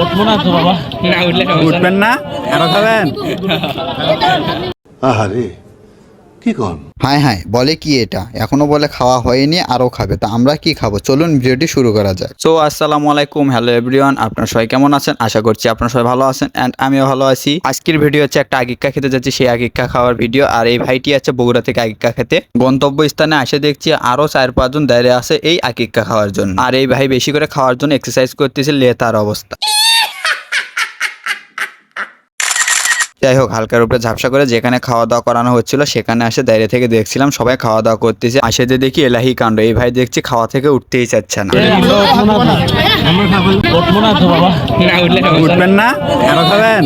উঠবো না তো বাবা, না উঠলে উঠবেন না, আরো খাবেন। আহারে কি কোন? হায় হায়, বলে কি এটা, এখনো বলে খাওয়া হয়নি আরো খাবে। তা আমরা কি খাবো, চলুন ভিডিওটি শুরু করা যায়। সো আসসালামু আলাইকুম, হ্যালো এভরিওয়ান, আপনারা সবাই কেমন আছেন? আশা করছি আপনারা সবাই ভালো আছেন এন্ড আমিও ভালো আছি। আজকের ভিডিও হচ্ছে একটা আকিকা খেতে যাচ্ছি, সেই আকিকা খাওয়ার ভিডিও। আর এই ভাইটি আছে বগুড়া থেকে আকিকা খেতে। গন্তব্য স্থানে এসে দেখছি আরো 4-5 জন দাঁড়িয়ে আছে এই আকিকা খাওয়ার জন্য। আর এই ভাই বেশি করে খাওয়ার জন্য এক্সারসাইজ করতেছে, লেতার অবস্থা। যাই হোক, হালকার উপরে ঝাপসা করে যেখানে খাওয়া দাওয়া করানো হচ্ছিল সেখানে এসে দাঁড়িয়ে থেকে দেখছিলাম সবাই খাওয়া দাওয়া করতেছে। আসে যে দেখি এলাহি কাণ্ড, এই ভাই দেখছি খাওয়া থেকে উঠতেই চাচ্ছে না। উঠবো না তো বাবা, না উঠলে উঠবেন না, আরো খাবেন।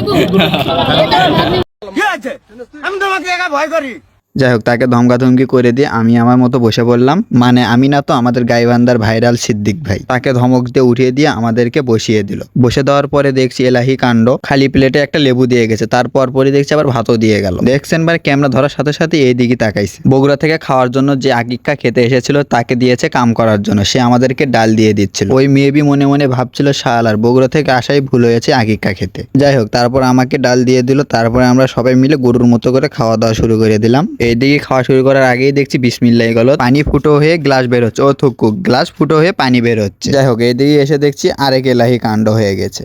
আমি তোমাকে একা ভয় করি। যাই হোক, তাকে ধমকাধমকি করে দিয়ে আমি আমার মতো বসে পড়লাম। মানে আমি না তো, আমাদের গাইবান্ধার ভাইরাল সিদ্দিক ভাই। তাকে ধমক দিয়ে উঠিয়ে দিয়ে আমাদেরকে বসিয়ে দিল। বসে দেওয়ার পরে দেখছি এলাহি কাণ্ড, খালি প্লেটে একটা লেবু দিয়ে গেছে, তারপর পরে দেখছি আবার ভাতও দিয়ে গেল। দেখছেন ভাই, ক্যামেরা ধরার সাথে সাথে এই দিকে তাকাইছে। বগুড়া থেকে খাওয়ার জন্য যে আকিকা খেতে এসেছিল তাকে দিয়েছে কাম করার জন্য, সে আমাদেরকে ডাল দিয়ে দিচ্ছিল। ওই মেয়েবি মনে মনে ভাবছিল শালার বগুড়া থেকে আসাই ভুল হয়েছে আকিকা খেতে। যাই হোক, তারপর আমাকে ডাল দিয়ে দিল। তারপরে আমরা সবাই মিলে গরুর মতো করে খাওয়া দাওয়া শুরু করে দিলাম। এইদিকে খাওয়া শুরু করার আগেই দেখছি বিসমিল্লাহ গেল, পানি ফুটো হয়ে গ্লাস বের হচ্ছে। ও থুকু, গ্লাস ফুটো হয়ে পানি বের হচ্ছে। যাই হোক, এইদিকে এসে দেখছি আরেক এলাহি কাণ্ড হয়ে গেছে।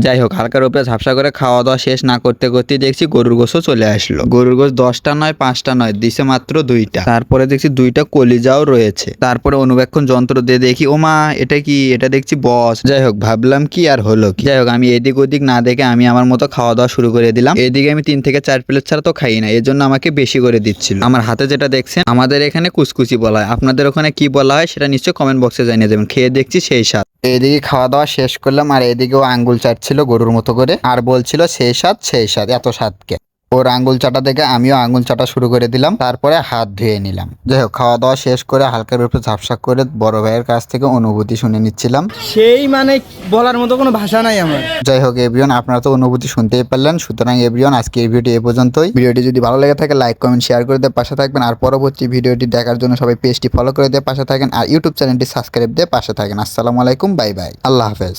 যাই হোক, হালকার উপরে ঝাপসা করে খাওয়া দাওয়া শেষ না করতে করতে দেখছি গরুর গোশও চলে আসলো। গরুর গোশ 10টা নয় 5টা নয়, দিছে মাত্র 2টা। তারপরে দেখছি 2টা কলিজাও রয়েছে। তারপরে অনুবেক্ষণ যন্ত্র দিয়ে দেখি ওমা এটা কি, এটা দেখছি বস। যাই হোক, ভাবলাম কি আর হলো কি। যাই হোক, আমি এদিক ওদিক না দেখে আমি আমার মতো খাওয়া দাওয়া শুরু করে দিলাম। এদিকে আমি 3 থেকে 4 প্লেট ছাড়া তো খাই না, এর জন্য আমাকে বেশি করে দিচ্ছিল। আমার হাতে যেটা দেখছেন, আমাদের এখানে কুচকুচি বলা হয়, আপনাদের ওখানে কি বলা হয় সেটা নিশ্চয়ই কমেন্ট বক্সে জানিয়ে দেবেন। খেয়ে দেখছি সেই স্বাদ। এদিকে খাওয়া দাওয়া শেষ করলাম, আর এদিকেও আঙ্গুল চাটছিল গরুর মতো করে, আর বলছিল সেই স্বাদ, এত স্বাদকে। ওর আঙ্গুল চাটা দেখে আমিও আঙ্গুল চাটা শুরু করে দিলাম। তারপরে হাত ধুয়ে নিলাম। যাই হোক, খাওয়া দাওয়া শেষ করে হালকার উপরে ঝাপসা করে বড় ভাইয়ের কাছ থেকে অনুভূতি শুনে নিচ্ছিলাম। সেই মানে বলার মতো কোনো ভাষা নাই আমার। যাই হোক এভরিওয়ান, আপনারা তো অনুভূতি শুনতেই পারলেন। সুতরাং এভরিওয়ান, আজকে এই ভিডিও এ পর্যন্তই। ভিডিওটি যদি ভালো লেগে থাকে লাইক কমেন্ট শেয়ার করে দিয়ে পাশে থাকবেন। আর পরবর্তী ভিডিওটি দেখার জন্য সবাই পেজটি ফলো করে দিয়ে পাশে থাকেন, আর ইউটিউব চ্যানেলটি সাবস্ক্রাইব দিয়ে পাশে থাকেন। আসসালামু আলাইকুম, বাই বাই, আল্লাহ হাফেজ।